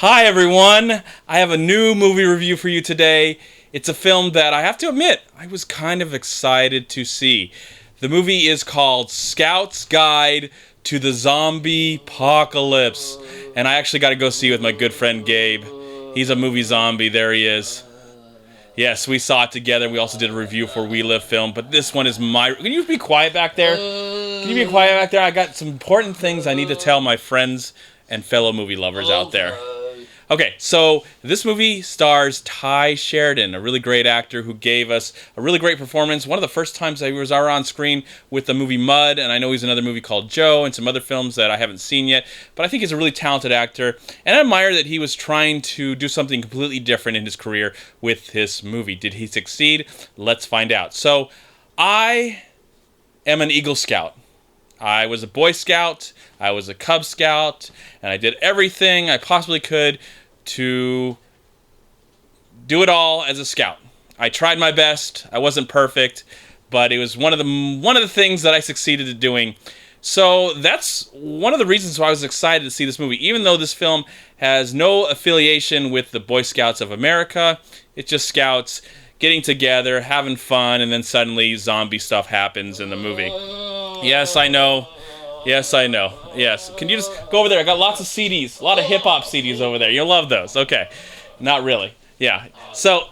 Hi everyone! I have a new movie review for you today. It's a film that I have to admit, I was kind of excited to see. The movie is called Scout's Guide to the Zombie Apocalypse. And I actually got to go see it with my good friend Gabe. He's a movie zombie, there he is. Yes, we saw it together. We also did a review for We Live Film, but this one is my... Can you be quiet back there? Can you be quiet back there? I got some important things I need to tell my friends and fellow movie lovers out there. Okay, so this movie stars Ty Sheridan, a really great actor who gave us a really great performance. One of the first times he was on screen with the movie Mud, and I know he's in another movie called Joe and some other films that I haven't seen yet, but I think he's a really talented actor, and I admire that he was trying to do something completely different in his career with this movie. Did he succeed? Let's find out. So, I am an Eagle Scout. I was a Boy Scout, I was a Cub Scout, and I did everything I possibly could to do it all as a scout. I tried my best. I wasn't perfect, but it was one of the things that I succeeded at doing. So that's one of the reasons why I was excited to see this movie. Even though this film has no affiliation with the Boy Scouts of America, it's just scouts getting together, having fun, and then suddenly zombie stuff happens in the movie. Yes, I know. Yes, I know. Yes. Can you just go over there? I got lots of CDs. A lot of hip-hop CDs over there. You'll love those. Okay. Not really. Yeah. So,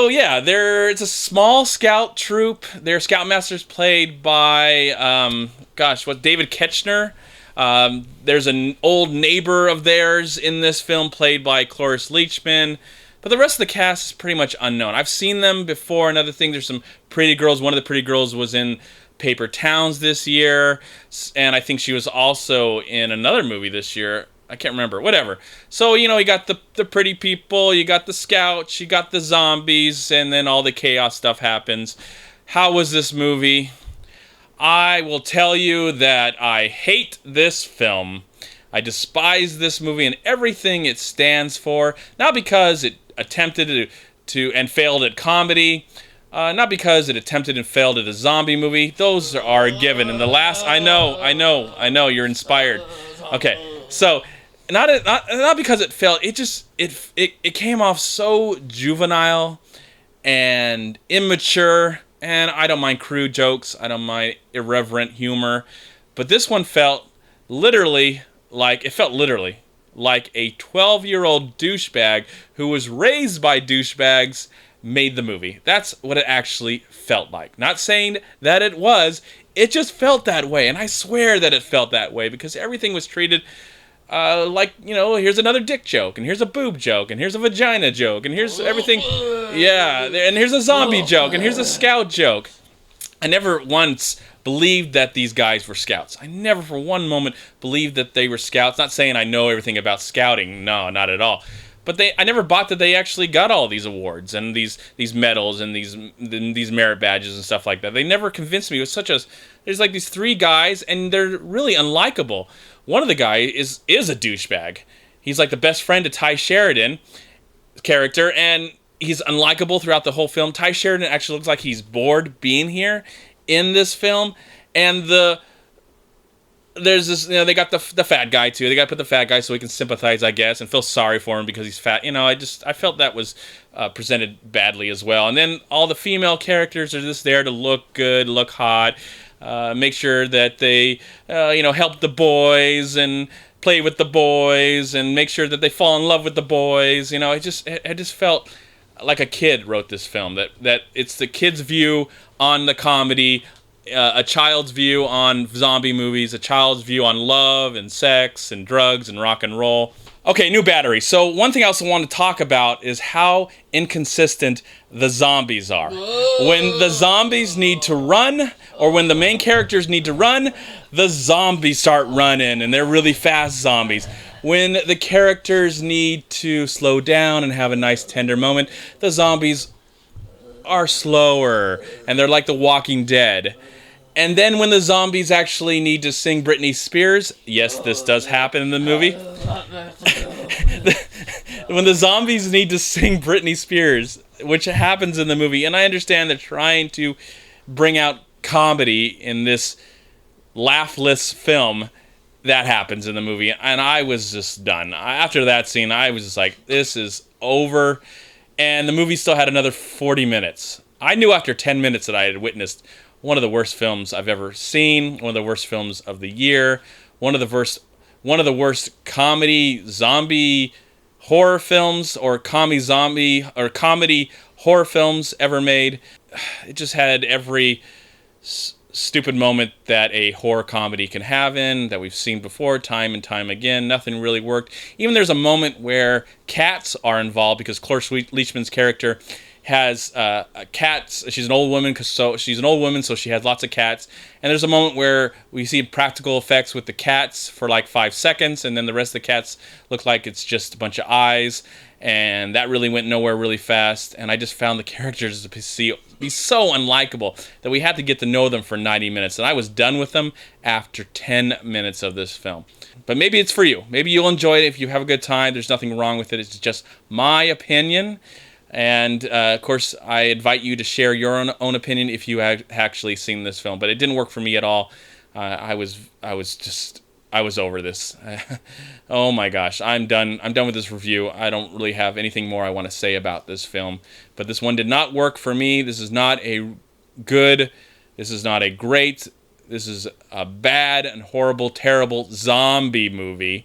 yeah, it's a small scout troop. Their scoutmaster's played by, David Ketchner. There's an old neighbor of theirs in this film played by Cloris Leachman. But the rest of the cast is pretty much unknown. I've seen them before. Another thing, there's some pretty girls. One of the pretty girls was in Paper Towns this year, and I think she was also in another movie this year. I can't remember. Whatever. So, you got the pretty people, you got the scouts, you got the zombies, and then all the chaos stuff happens. How was this movie? I will tell you that I hate this film. I despise this movie and everything it stands for. Not because it attempted to and failed at comedy. Not because it attempted and failed at a zombie movie. Those are a given. And the last, I know, you're inspired. Okay, so not because it failed. It came off so juvenile and immature. And I don't mind crude jokes. I don't mind irreverent humor. But this one felt literally like a 12-year-old douchebag who was raised by douchebags made the movie. That's what it actually felt like. Not saying that it was, it just felt that way. And I swear that it felt that way because everything was treated here's another dick joke, and here's a boob joke, and here's a vagina joke, and here's everything. Yeah, and here's a zombie joke, and here's a scout joke. I never once believed that these guys were scouts. I never for one moment believed that they were scouts. Not saying I know everything about scouting. No, not at all. But I never bought that they actually got all these awards and these medals and these merit badges and stuff like that. They never convinced me. It was there's like these three guys, and they're really unlikable. One of the guys is a douchebag. He's like the best friend to Ty Sheridan character, and he's unlikable throughout the whole film. Ty Sheridan actually looks like he's bored being here in this film, and there's this, they got the fat guy too. They got to put the fat guy so we can sympathize, I guess, and feel sorry for him because he's fat. I felt that was presented badly as well. And then all the female characters are just there to look good, look hot, make sure that they, help the boys and play with the boys and make sure that they fall in love with the boys. I just felt like a kid wrote this film. That it's the kid's view on the comedy. A child's view on zombie movies, a child's view on love and sex and drugs and rock and roll. Okay, new battery. So one thing I also want to talk about is how inconsistent the zombies are. When the zombies need to run, or when the main characters need to run, the zombies start running, and they're really fast zombies. When the characters need to slow down and have a nice tender moment, the zombies are slower, and they're like The Walking Dead. And then when the zombies actually need to sing Britney Spears, yes, this does happen in the movie. When the zombies need to sing Britney Spears, which happens in the movie, and I understand they're trying to bring out comedy in this laughless film, that happens in the movie, and I was just done. After that scene, I was just like, this is over. And the movie still had another 40 minutes. I knew after 10 minutes that I had witnessed one of the worst films I've ever seen, one of the worst films of the year, one of the worst comedy zombie horror films, or comedy horror films ever made. It just had every stupid moment that a horror comedy can have that we've seen before time and time again. Nothing really worked. Even there's a moment where cats are involved, because Cloris Leachman's character has cats. She's an old woman, so she has lots of cats. And there's a moment where we see practical effects with the cats for like 5 seconds, and then the rest of the cats look like it's just a bunch of eyes. And that really went nowhere really fast. And I just found the characters to be so unlikable that we had to get to know them for 90 minutes. And I was done with them after 10 minutes of this film. But maybe it's for you. Maybe you'll enjoy it if you have a good time. There's nothing wrong with it. It's just my opinion. And, of course, I invite you to share your own opinion if you have actually seen this film. But it didn't work for me at all. I was over this. Oh my gosh, I'm done with this review. I don't really have anything more I want to say about this film. But this one did not work for me. This is not a good, this is not a great, this is a bad and horrible, terrible zombie movie.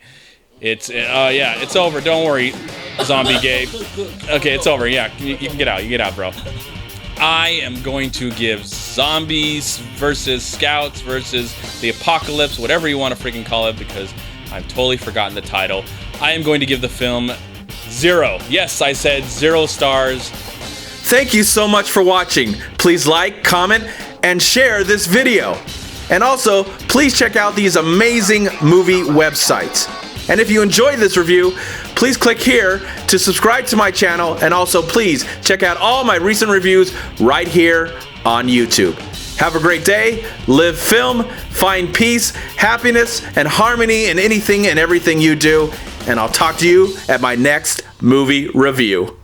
It's, yeah, it's over. Don't worry, Zombie Gabe. Okay, it's over. Yeah, you can get out. You get out, bro. I am going to give Zombies versus Scouts versus the Apocalypse, whatever you want to freaking call it, because I've totally forgotten the title. I am going to give the film 0. Yes, I said 0 stars. Thank you so much for watching. Please like, comment, and share this video. And also, please check out these amazing movie websites. And if you enjoyed this review, please click here to subscribe to my channel, and also please check out all my recent reviews right here on YouTube. Have a great day, live film, find peace, happiness, and harmony in anything and everything you do, and I'll talk to you at my next movie review.